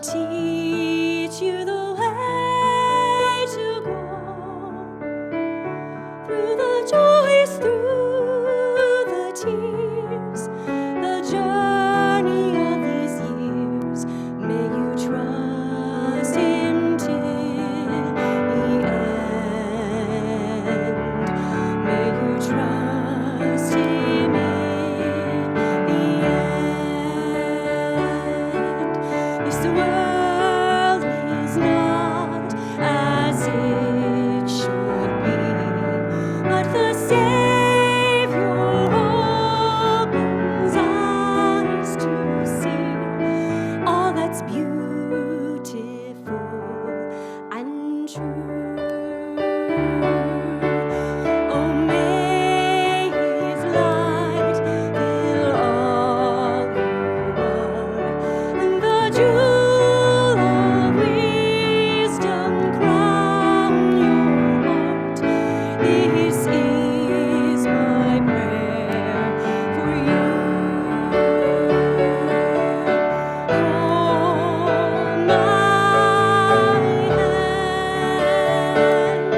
teach you the way to go, through the joys, through the tears, the journey of these years. May you trust Him till the end. May you trust Him in the end. Yes, the world is not as it should be, but the Savior opens eyes to see all that's beautiful and true. Oh, may His light fill all you are, and the jewel of wisdom crown your heart. This is my prayer for you. Hold my hand.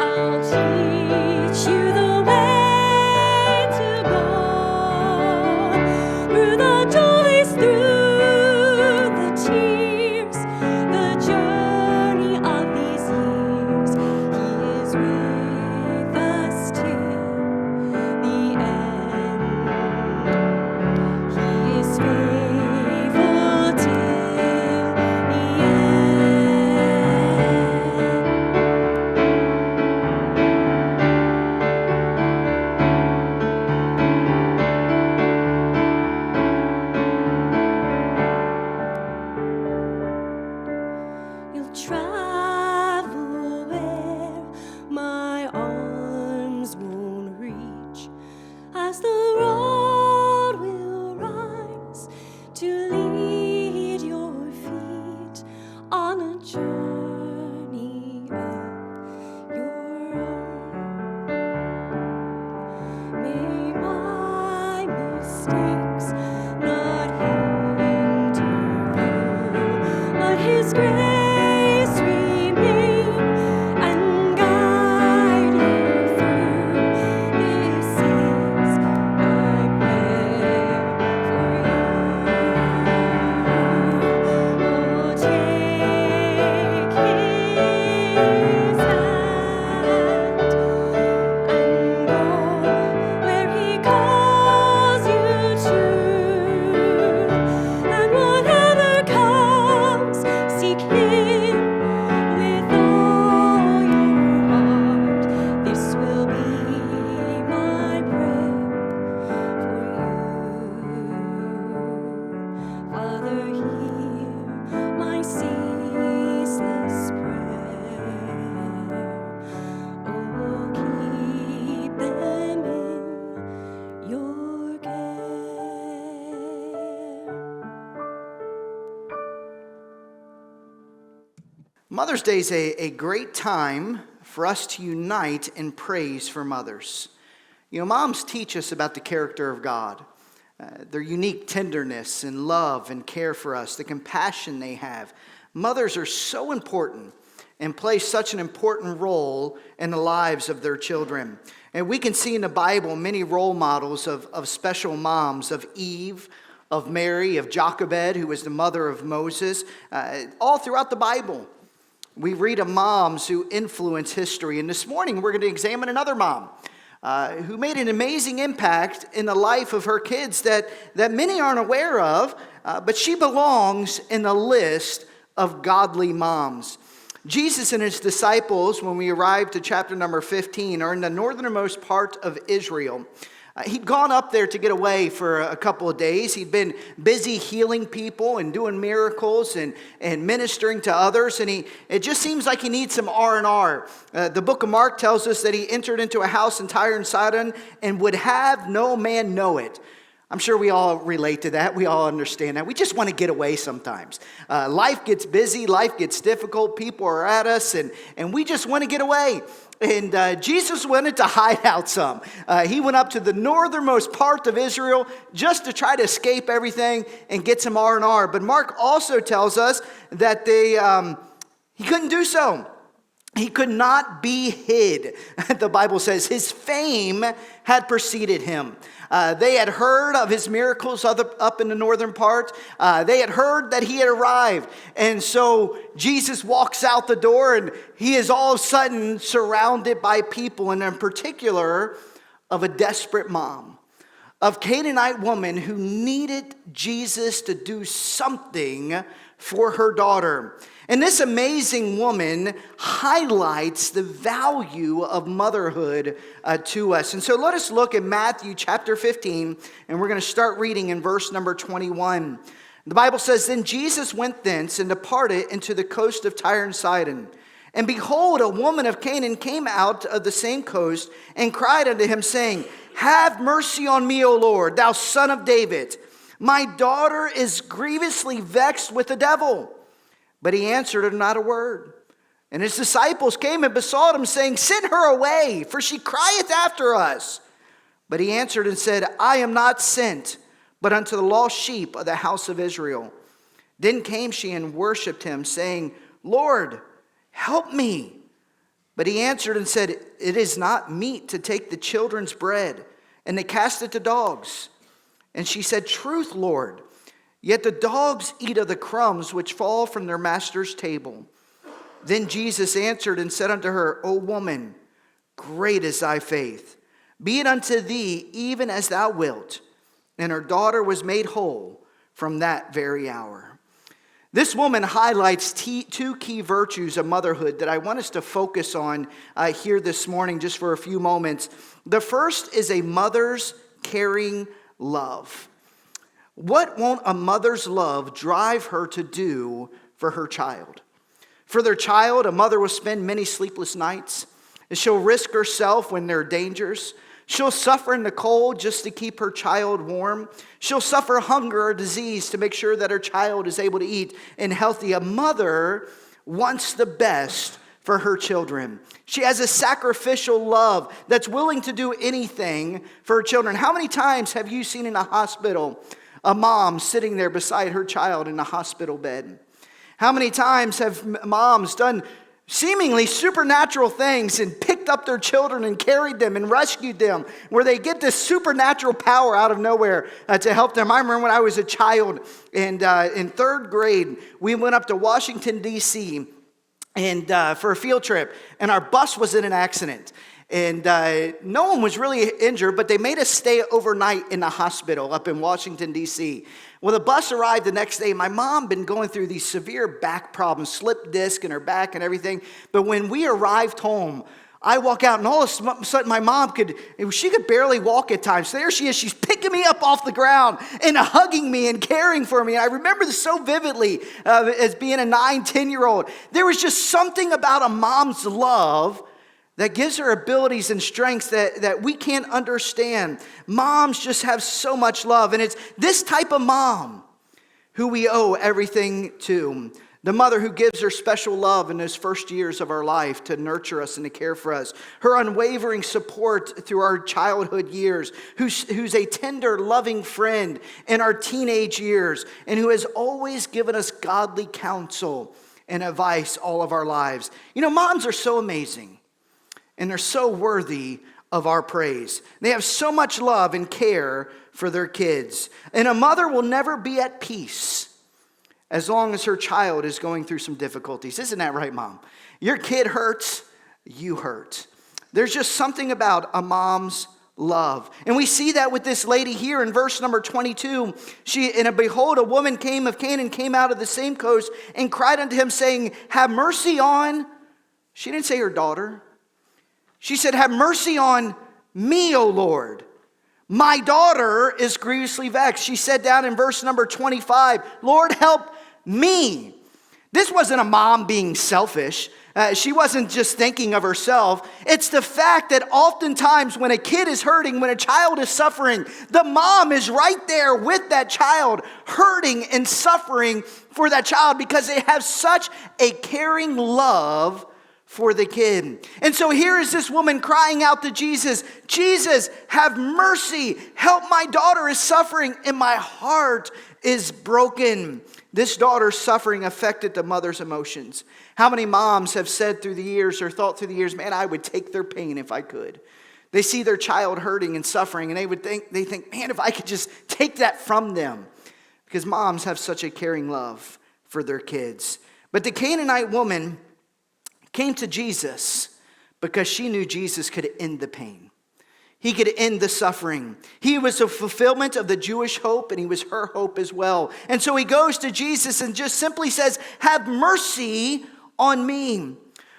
I'll teach you the way to go, through the joys, through the tears, the journey of these years. He is with us till the end. He is faithful till the end. You'll travel where my arms won't reach, as the road will rise to lead your feet on a journey of your own. May my mistakes not hinder you, but His grace remain and guide you through. This is my prayer for you. Oh, take His hand and go where He calls you to. And whatever comes, seek Him with all your heart. This will be my prayer for you. Father, hear my ceaseless prayer. Oh, keep them in your care. Mother's Day is a great time for us to unite in praise for mothers. You know, moms teach us about the character of God, their unique tenderness and love and care for us, the compassion they have. Mothers are so important and play such an important role in the lives of their children. And we can see in the Bible many role models of special moms, of Eve, of Mary, of Jochebed, who was the mother of Moses, all throughout the Bible. We read of moms who influence history. And this morning we're going to examine another mom who made an amazing impact in the life of her kids that many aren't aware of, but she belongs in the list of godly moms. Jesus and his disciples, when we arrived to chapter number 15, are in the northernmost part of Israel. He'd gone up there to get away for a couple of days. He'd been busy healing people and doing miracles and ministering to others. And it just seems like he needs some R&R. The book of Mark tells us that he entered into a house in Tyre and Sidon and would have no man know it. I'm sure we all relate to that. We all understand that. We just want to get away sometimes. Life gets busy. Life gets difficult. People are at us, and we just want to get away. And Jesus wanted to hide out some. He went up to the northernmost part of Israel just to try to escape everything and get some R&R. But Mark also tells us that he couldn't do so. He could not be hid. The Bible says his fame had preceded him. They had heard of his miracles up in the northern part. They had heard that he had arrived. And so Jesus walks out the door and he is all of a sudden surrounded by people, and in particular of a desperate mom, of Canaanite woman who needed Jesus to do something for her daughter. And this amazing woman highlights the value of motherhood to us. And so let us look at Matthew chapter 15, and we're going to start reading in verse number 21. The Bible says, "Then Jesus went thence and departed into the coast of Tyre and Sidon. And behold, a woman of Canaan came out of the same coast and cried unto him, saying, Have mercy on me, O Lord, thou son of David. My daughter is grievously vexed with the devil. But he answered her not a word. And his disciples came and besought him, saying, Send her away, for she crieth after us. But he answered and said, I am not sent, but unto the lost sheep of the house of Israel. Then came she and worshipped him, saying, Lord, help me. But he answered and said, It is not meet to take the children's bread and to cast it to dogs. And she said, Truth, Lord. Yet the dogs eat of the crumbs which fall from their master's table. Then Jesus answered and said unto her, O woman, great is thy faith. Be it unto thee even as thou wilt. And her daughter was made whole from that very hour." This woman highlights two key virtues of motherhood that I want us to focus on here this morning just for a few moments. The first is a mother's caring love. What won't a mother's love drive her to do for her child? For their child, a mother will spend many sleepless nights. And she'll risk herself when there are dangers. She'll suffer in the cold just to keep her child warm. She'll suffer hunger or disease to make sure that her child is able to eat and healthy. A mother wants the best for her children. She has a sacrificial love that's willing to do anything for her children. How many times have you seen in a hospital a mom sitting there beside her child in a hospital bed? How many times have moms done seemingly supernatural things and picked up their children and carried them and rescued them, where they get this supernatural power out of nowhere to help them? I remember when I was a child and in third grade, we went up to Washington, D.C. and for a field trip, and our bus was in an accident. And no one was really injured, but they made us stay overnight in the hospital up in Washington, D.C. Well, the bus arrived the next day. My mom been going through these severe back problems, slip disc in her back and everything. But when we arrived home, I walk out, and all of a sudden my mom could barely walk at times. So there she is. She's picking me up off the ground and hugging me and caring for me. And I remember this so vividly as being a 9, 10-year-old. There was just something about a mom's love that gives her abilities and strengths that we can't understand. Moms just have so much love. And it's this type of mom who we owe everything to. The mother who gives her special love in those first years of our life to nurture us and to care for us. Her unwavering support through our childhood years. Who's a tender, loving friend in our teenage years. And who has always given us godly counsel and advice all of our lives. You know, moms are so amazing. And they're so worthy of our praise. They have so much love and care for their kids. And a mother will never be at peace as long as her child is going through some difficulties. Isn't that right, Mom? Your kid hurts, you hurt. There's just something about a mom's love. And we see that with this lady here in verse number 22. Behold, a woman came of Canaan, came out of the same coast, and cried unto him, saying, Have mercy on, she didn't say her daughter. She said, Have mercy on me, O Lord. My daughter is grievously vexed. She said down in verse number 25, Lord, help me. This wasn't a mom being selfish. She wasn't just thinking of herself. It's the fact that oftentimes when a kid is hurting, when a child is suffering, the mom is right there with that child, hurting and suffering for that child because they have such a caring love for the kid. And so here is this woman crying out to Jesus, Jesus, have mercy. Help, my daughter is suffering and my heart is broken. This daughter's suffering affected the mother's emotions. How many moms have said through the years or thought through the years, man, I would take their pain if I could. They see their child hurting and suffering and they think, man, if I could just take that from them. Because moms have such a caring love for their kids. But the Canaanite woman came to Jesus because she knew Jesus could end the pain. He could end the suffering. He was a fulfillment of the Jewish hope, and he was her hope as well. And so he goes to Jesus and just simply says, have mercy on me.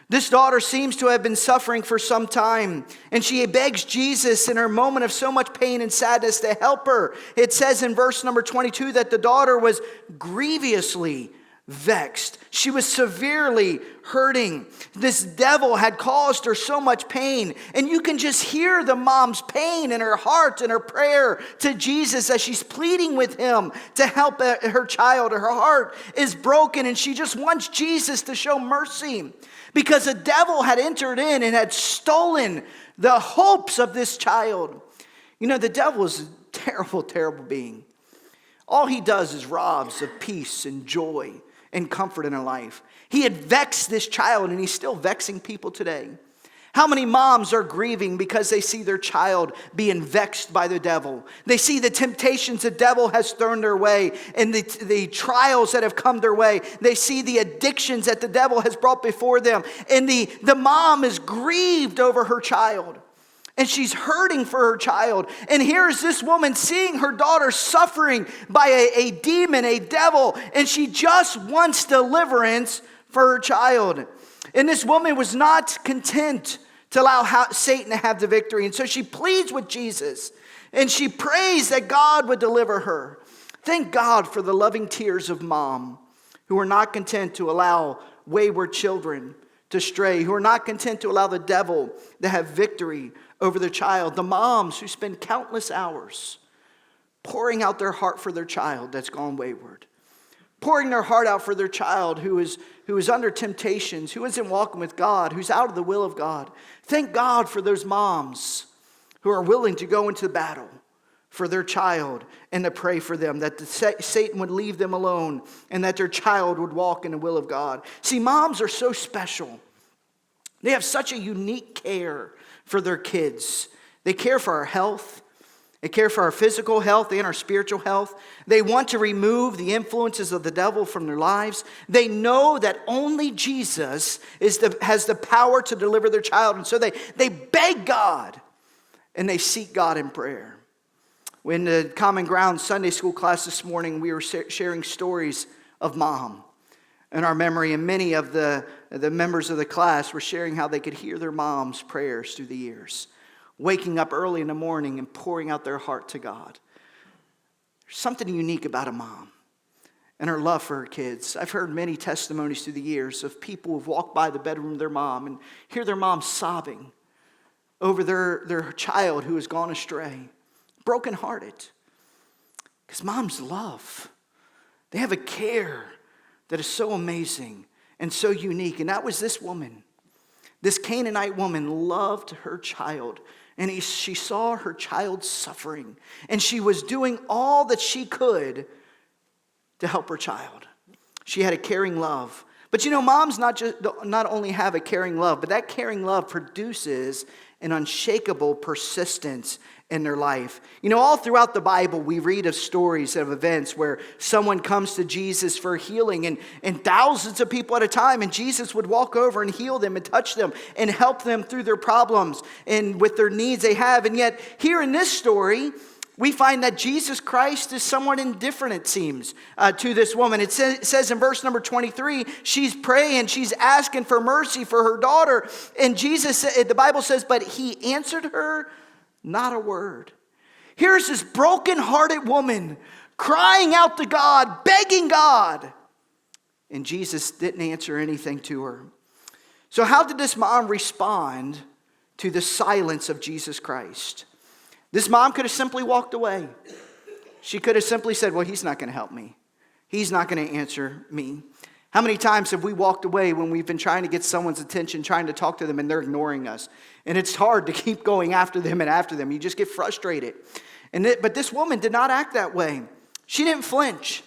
This daughter seems to have been suffering for some time, and she begs Jesus in her moment of so much pain and sadness to help her. It says in verse number 22 that the daughter was grievously vexed. She was severely hurting. This devil had caused her so much pain. And you can just hear the mom's pain in her heart and her prayer to Jesus as she's pleading with him to help her child. Her heart is broken and she just wants Jesus to show mercy because a devil had entered in and had stolen the hopes of this child. You know, the devil is a terrible, terrible being. All he does is robs of peace and joy and comfort in her life. He had vexed this child and he's still vexing people today. How many moms are grieving because they see their child being vexed by the devil? They see the temptations the devil has thrown their way and the trials that have come their way. They see the addictions that the devil has brought before them. And the mom is grieved over her child. And she's hurting for her child. And here's this woman seeing her daughter suffering by a demon, a devil. And she just wants deliverance for her child. And this woman was not content to allow Satan to have the victory. And so she pleads with Jesus. And she prays that God would deliver her. Thank God for the loving tears of mom who are not content to allow wayward children to stray, who are not content to allow the devil to have victory over their child. The moms who spend countless hours pouring out their heart for their child that's gone wayward. Pouring their heart out for their child who is under temptations, who isn't walking with God, who's out of the will of God. Thank God for those moms who are willing to go into battle for their child and to pray for them, that Satan would leave them alone and that their child would walk in the will of God. See, moms are so special. They have such a unique care for their kids. They care for our health. They care for our physical health and our spiritual health. They want to remove the influences of the devil from their lives. They know that only Jesus has the power to deliver their child. And so they beg God and they seek God in prayer. In the Common Ground Sunday school class this morning, we were sharing stories of mom in our memory. And many of the members of the class were sharing how they could hear their mom's prayers through the years, waking up early in the morning and pouring out their heart to God. There's something unique about a mom and her love for her kids. I've heard many testimonies through the years of people who've walked by the bedroom of their mom and hear their mom sobbing over their child who has gone astray, brokenhearted. Because moms love. They have a care that is so amazing and so unique. And that was this woman. This Canaanite woman loved her child. And she saw her child suffering. And she was doing all that she could to help her child. She had a caring love. But you know, moms not only have a caring love, but that caring love produces an unshakable persistence in their life. You know, all throughout the Bible, we read of stories of events where someone comes to Jesus for healing and thousands of people at a time, and Jesus would walk over and heal them and touch them and help them through their problems and with their needs they have. And yet, here in this story, we find that Jesus Christ is somewhat indifferent, it seems, to this woman. It says in verse number 23, she's praying, she's asking for mercy for her daughter. And Jesus, the Bible says, but he answered her not a word. Here's this broken-hearted woman crying out to God, begging God. And Jesus didn't answer anything to her. So how did this mom respond to the silence of Jesus Christ? This mom could have simply walked away. She could have simply said, well, he's not going to help me. He's not going to answer me. How many times have we walked away when we've been trying to get someone's attention, trying to talk to them, and they're ignoring us? And it's hard to keep going after them and after them. You just get frustrated. But this woman did not act that way. She didn't flinch.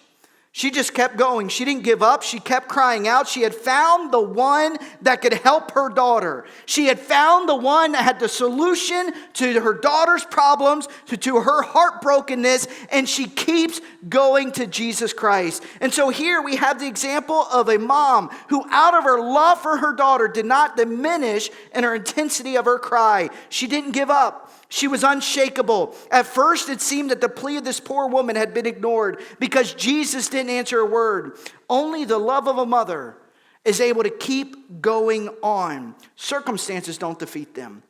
She just kept going. She didn't give up. She kept crying out. She had found the one that could help her daughter. She had found the one that had the solution to her daughter's problems, to her heartbrokenness, and she keeps going to Jesus Christ. And so here we have the example of a mom who, out of her love for her daughter, did not diminish in her intensity of her cry. She didn't give up. She was unshakable. At first, it seemed that the plea of this poor woman had been ignored because Jesus didn't answer a word. Only the love of a mother is able to keep going on. Circumstances don't defeat them.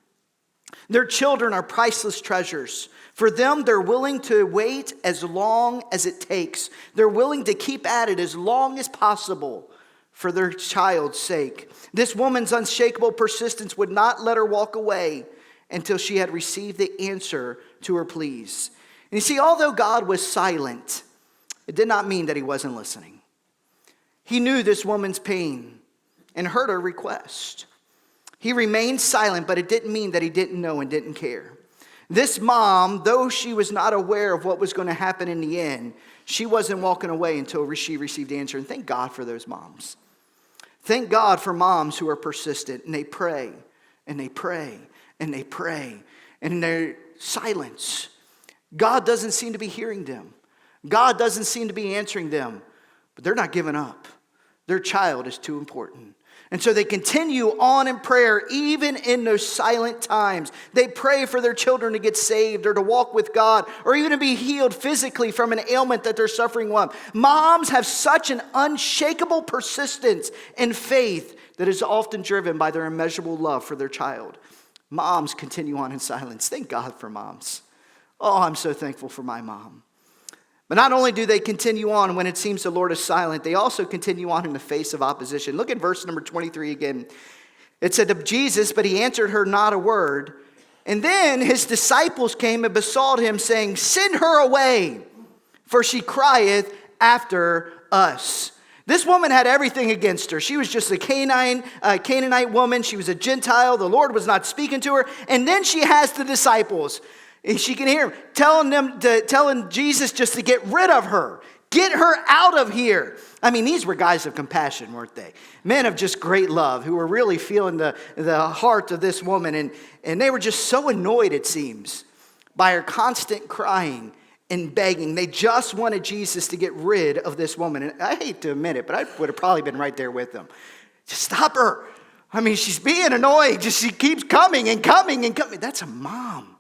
Their children are priceless treasures. For them, they're willing to wait as long as it takes. They're willing to keep at it as long as possible for their child's sake. This woman's unshakable persistence would not let her walk away until she had received the answer to her pleas. And you see, although God was silent, it did not mean that he wasn't listening. He knew this woman's pain and heard her request. He remained silent, but it didn't mean that he didn't know and didn't care. This mom, though she was not aware of what was going to happen in the end, she wasn't walking away until she received the answer. And thank God for those moms. Thank God for moms who are persistent and they pray and they pray. And they pray, and in their silence, God doesn't seem to be hearing them. God doesn't seem to be answering them, but they're not giving up. Their child is too important. And so they continue on in prayer, even in those silent times. They pray for their children to get saved or to walk with God or even to be healed physically from an ailment that they're suffering from. Moms have such an unshakable persistence and faith that is often driven by their immeasurable love for their child. Moms continue on in silence. Thank God for moms. Oh, I'm so thankful for my mom. But not only do they continue on when it seems the Lord is silent, they also continue on in the face of opposition. Look at verse number 23 again. It said of Jesus, but he answered her not a word. And then his disciples came and besought him, saying, send her away, for she crieth after us. This woman had everything against her. She was just a Canaanite woman. She was a Gentile. The Lord was not speaking to her. And then she has the disciples. And she can hear him telling Jesus just to get rid of her. Get her out of here. I mean, these were guys of compassion, weren't they? Men of just great love who were really feeling the heart of this woman. And they were just so annoyed, it seems, by her constant crying and begging. They just wanted Jesus to get rid of this woman. And I hate to admit it, but I would have probably been right there with them. Just stop her. I mean, she's being annoying. Just she keeps coming and coming and coming. That's a mom.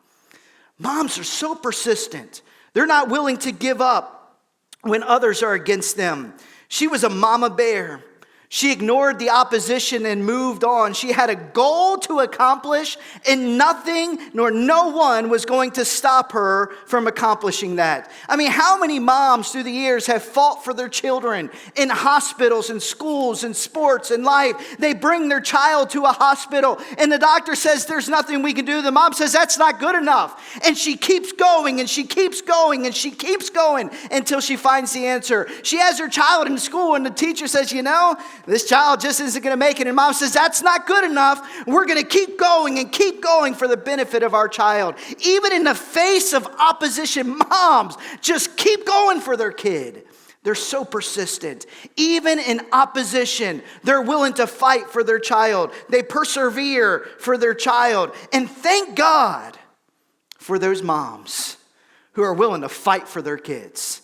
Moms are so persistent. They're not willing to give up when others are against them. She was a mama bear. She ignored the opposition and moved on. She had a goal to accomplish, and nothing nor no one was going to stop her from accomplishing that. I mean, how many moms through the years have fought for their children in hospitals and schools and sports and life? They bring their child to a hospital, and the doctor says there's nothing we can do. The mom says that's not good enough. And she keeps going, and she keeps going, and she keeps going until she finds the answer. She has her child in school, and the teacher says, you know, this child just isn't going to make it. And mom says, that's not good enough. We're going to keep going and keep going for the benefit of our child. Even in the face of opposition, moms just keep going for their kid. They're so persistent. Even in opposition, they're willing to fight for their child. They persevere for their child. And thank God for those moms who are willing to fight for their kids.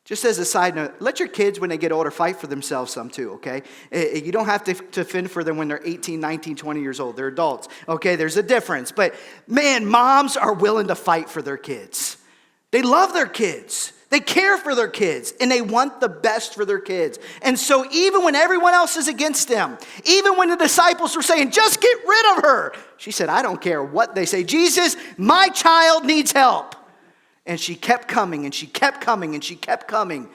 Just as a side note, let your kids, when they get older, fight for themselves some too, okay? You don't have to fend for them when they're 18, 19, 20 years old. They're adults, okay? There's a difference. But man, moms are willing to fight for their kids. They love their kids. They care for their kids, and they want the best for their kids. And so even when everyone else is against them, even when the disciples were saying, just get rid of her, she said, I don't care what they say. Jesus, my child needs help. And she kept coming, and she kept coming, and she kept coming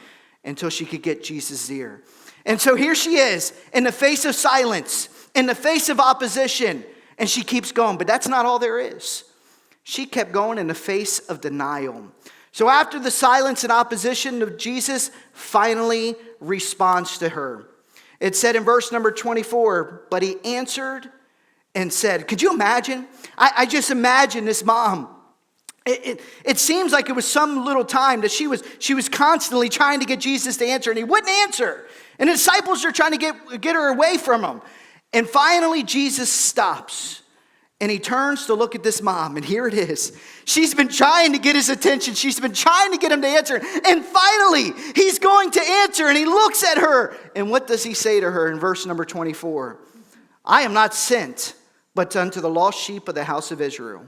until she could get Jesus' ear. And so here she is in the face of silence, in the face of opposition, and she keeps going. But that's not all there is. She kept going in the face of denial. So after the silence and opposition of Jesus finally response to her. It said in verse number 24, but he answered and said, could you imagine? I just imagine this mom. It seems like it was some little time that she was constantly trying to get Jesus to answer, and he wouldn't answer. And the disciples are trying to get her away from him. And finally, Jesus stops. And he turns to look at this mom, and here it is. She's been trying to get his attention. She's been trying to get him to answer. And finally, he's going to answer, and he looks at her. And what does he say to her in verse number 24? I am not sent, but unto the lost sheep of the house of Israel.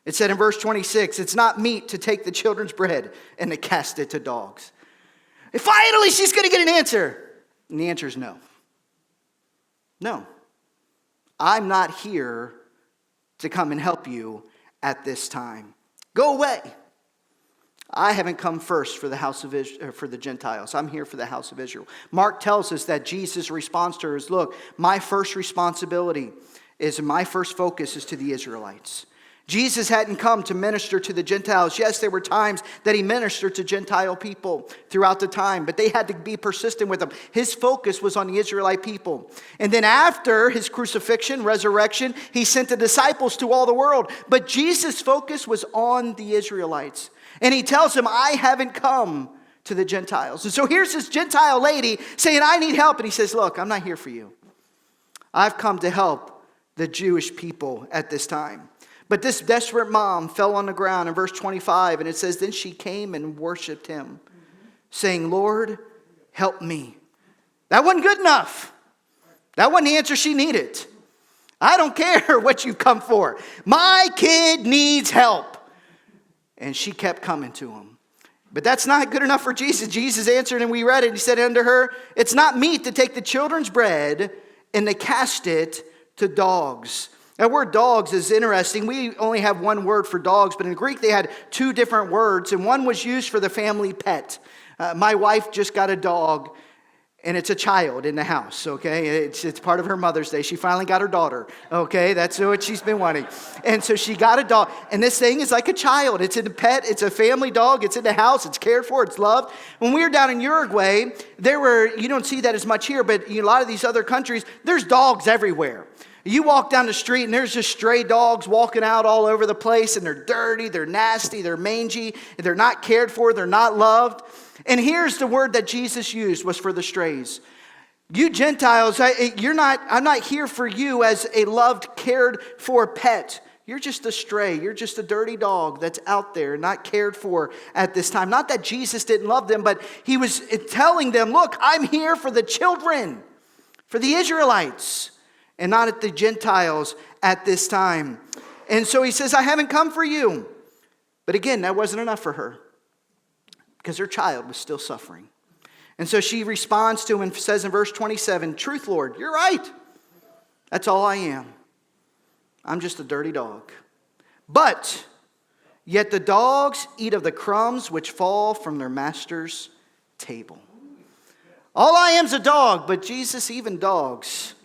It said in verse 26, it's not meet to take the children's bread and to cast it to dogs. And finally, she's going to get an answer. And the answer is no. No. I'm not here to come and help you at this time. Go away. I haven't come first for the house of Israel, for the Gentiles. I'm here for the house of Israel. Mark tells us that Jesus' response to her is, look, my first responsibility is, my first focus is to the Israelites. Jesus hadn't come to minister to the Gentiles. Yes, there were times that he ministered to Gentile people throughout the time, but they had to be persistent with him. His focus was on the Israelite people. And then after his crucifixion, resurrection, he sent the disciples to all the world. But Jesus' focus was on the Israelites. And he tells them, I haven't come to the Gentiles. And so here's this Gentile lady saying, I need help. And he says, look, I'm not here for you. I've come to help the Jewish people at this time. But this desperate mom fell on the ground in verse 25, and it says, then she came and worshiped him, saying, Lord, help me. That wasn't good enough. That wasn't the answer she needed. I don't care what you've come for. My kid needs help. And she kept coming to him. But that's not good enough for Jesus. Jesus answered, and we read it. He said unto her, it's not meet to take the children's bread and to cast it to dogs. That word dogs is interesting. We only have one word for dogs, but in Greek they had two different words, and one was used for the family pet. My wife just got a dog, and it's a child in the house, okay? It's part of her Mother's Day. She finally got her daughter, okay? That's what she's been wanting. And so she got a dog, and this thing is like a child. It's a pet. It's a family dog. It's in the house. It's cared for. It's loved. When we were down in Uruguay, you don't see that as much here, but in a lot of these other countries, there's dogs everywhere. You walk down the street and there's just stray dogs walking out all over the place, and they're dirty, they're nasty, they're mangy, they're not cared for, they're not loved. And here's the word that Jesus used was for the strays. You Gentiles, I'm not here for you as a loved, cared for pet. You're just a stray. You're just a dirty dog that's out there, not cared for at this time. Not that Jesus didn't love them, but he was telling them, look, I'm here for the children, for the Israelites, and not at the Gentiles at this time. And so he says, I haven't come for you. But again, that wasn't enough for her, because her child was still suffering. And so she responds to him and says in verse 27, truth, Lord, you're right. That's all I am. I'm just a dirty dog. But yet the dogs eat of the crumbs which fall from their master's table. All I am is a dog, but Jesus, even dogs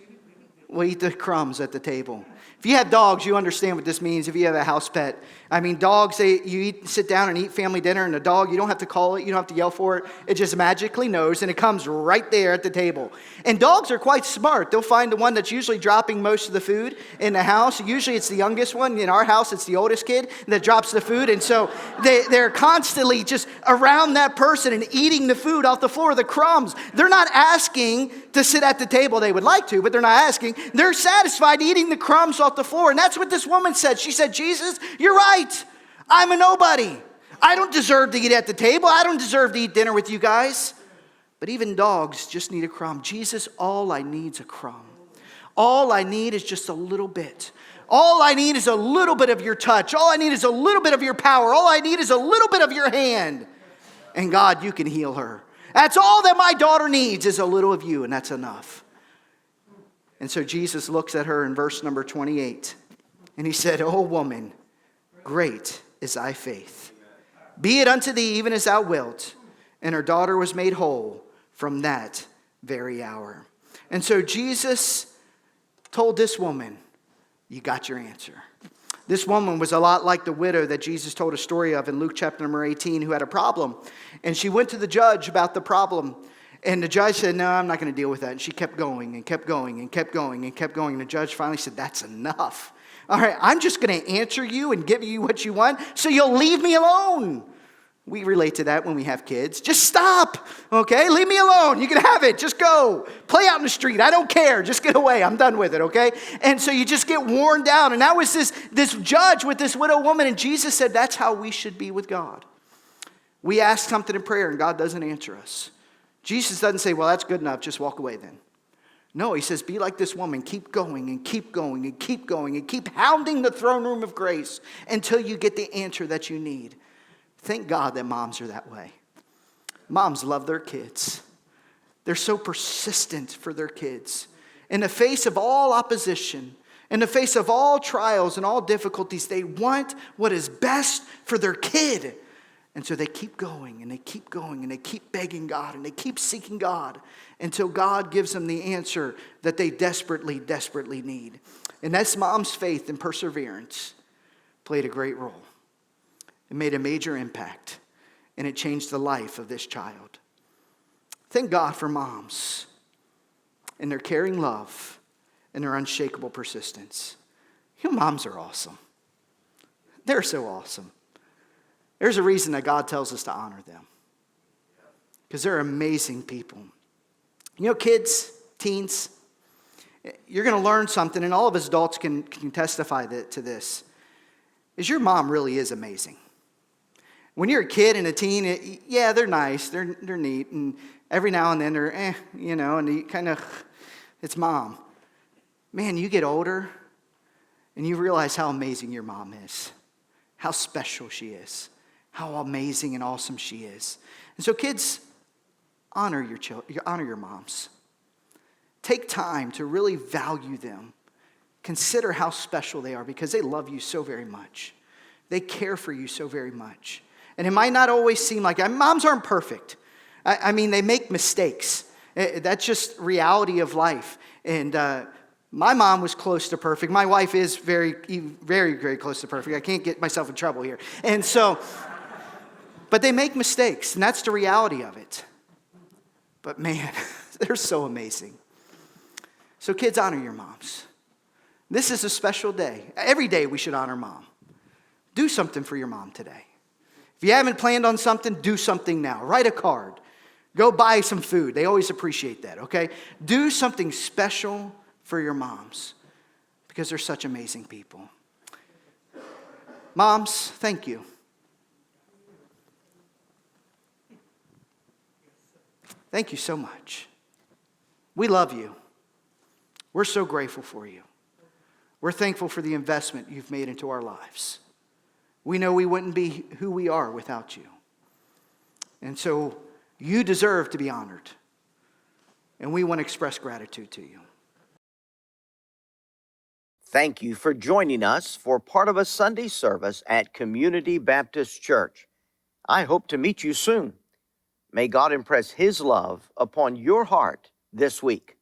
will eat the crumbs at the table. If you have dogs, you understand what this means if you have a house pet. I mean, dogs, sit down and eat family dinner, and a dog, you don't have to call it, you don't have to yell for it. It just magically knows, and it comes right there at the table. And dogs are quite smart. They'll find the one that's usually dropping most of the food in the house. Usually it's the youngest one. In our house, it's the oldest kid that drops the food. And so they're constantly just around that person and eating the food off the floor, the crumbs. They're not asking to sit at the table. They would like to, but they're not asking. They're satisfied eating the crumbs off the floor. And that's what this woman said. She said, Jesus, you're right. I'm a nobody. I don't deserve to eat at the table. I don't deserve to eat dinner with you guys. But even dogs just need a crumb. Jesus, all I need is a crumb. All I need is just a little bit. All I need is a little bit of your touch. All I need is a little bit of your power. All I need is a little bit of your hand. And God, you can heal her. That's all that my daughter needs, is a little of you, and that's enough. And so Jesus looks at her in verse number 28, and he said, "O woman, great is thy faith. Be it unto thee even as thou wilt." And her daughter was made whole from that very hour. And so Jesus told this woman, you got your answer. This woman was a lot like the widow that Jesus told a story of in Luke chapter number 18, who had a problem. And she went to the judge about the problem. And the judge said, no, I'm not going to deal with that. And she kept going and kept going and kept going and kept going. And the judge finally said, that's enough. All right, I'm just going to answer you and give you what you want so you'll leave me alone. We relate to that when we have kids. Just stop, okay? Leave me alone. You can have it. Just go. Play out in the street. I don't care. Just get away. I'm done with it, okay? And so you just get worn down. And that was this judge with this widow woman. And Jesus said that's how we should be with God. We ask something in prayer and God doesn't answer us. Jesus doesn't say, well, that's good enough. Just walk away then. No, he says, be like this woman. Keep going and keep going and keep going and keep hounding the throne room of grace until you get the answer that you need. Thank God that moms are that way. Moms love their kids. They're so persistent for their kids. In the face of all opposition, in the face of all trials and all difficulties, they want what is best for their kid. And so they keep going and they keep going and they keep begging God and they keep seeking God until God gives them the answer that they desperately, desperately need. And that's mom's faith and perseverance played a great role. It made a major impact, and it changed the life of this child. Thank God for moms and their caring love and their unshakable persistence. You know, moms are awesome. They're so awesome. There's a reason that God tells us to honor them, because they're amazing people. You know, kids, teens, you're going to learn something, and all of us adults can testify to this, is your mom really is amazing. When you're a kid and a teen, yeah, they're nice, they're neat, and every now and then they're, and you kind of, it's mom. Man, you get older, and you realize how amazing your mom is, how special she is, how amazing and awesome she is. And so kids, honor your children, honor your moms. Take time to really value them. Consider how special they are because they love you so very much. They care for you so very much. And it might not always seem like it. Moms aren't perfect. I mean, they make mistakes. That's just reality of life. And my mom was close to perfect. My wife is very, very, very close to perfect. I can't get myself in trouble here. And so, but they make mistakes, and that's the reality of it. But man, they're so amazing. So kids, honor your moms. This is a special day. Every day we should honor mom. Do something for your mom today. If you haven't planned on something, do something now. Write a card. Go buy some food. They always appreciate that, okay? Do something special for your moms because they're such amazing people. Moms, thank you. Thank you so much. We love you. We're so grateful for you. We're thankful for the investment you've made into our lives. We know we wouldn't be who we are without you. And so you deserve to be honored. And we want to express gratitude to you. Thank you for joining us for part of a Sunday service at Community Baptist Church. I hope to meet you soon. May God impress His love upon your heart this week.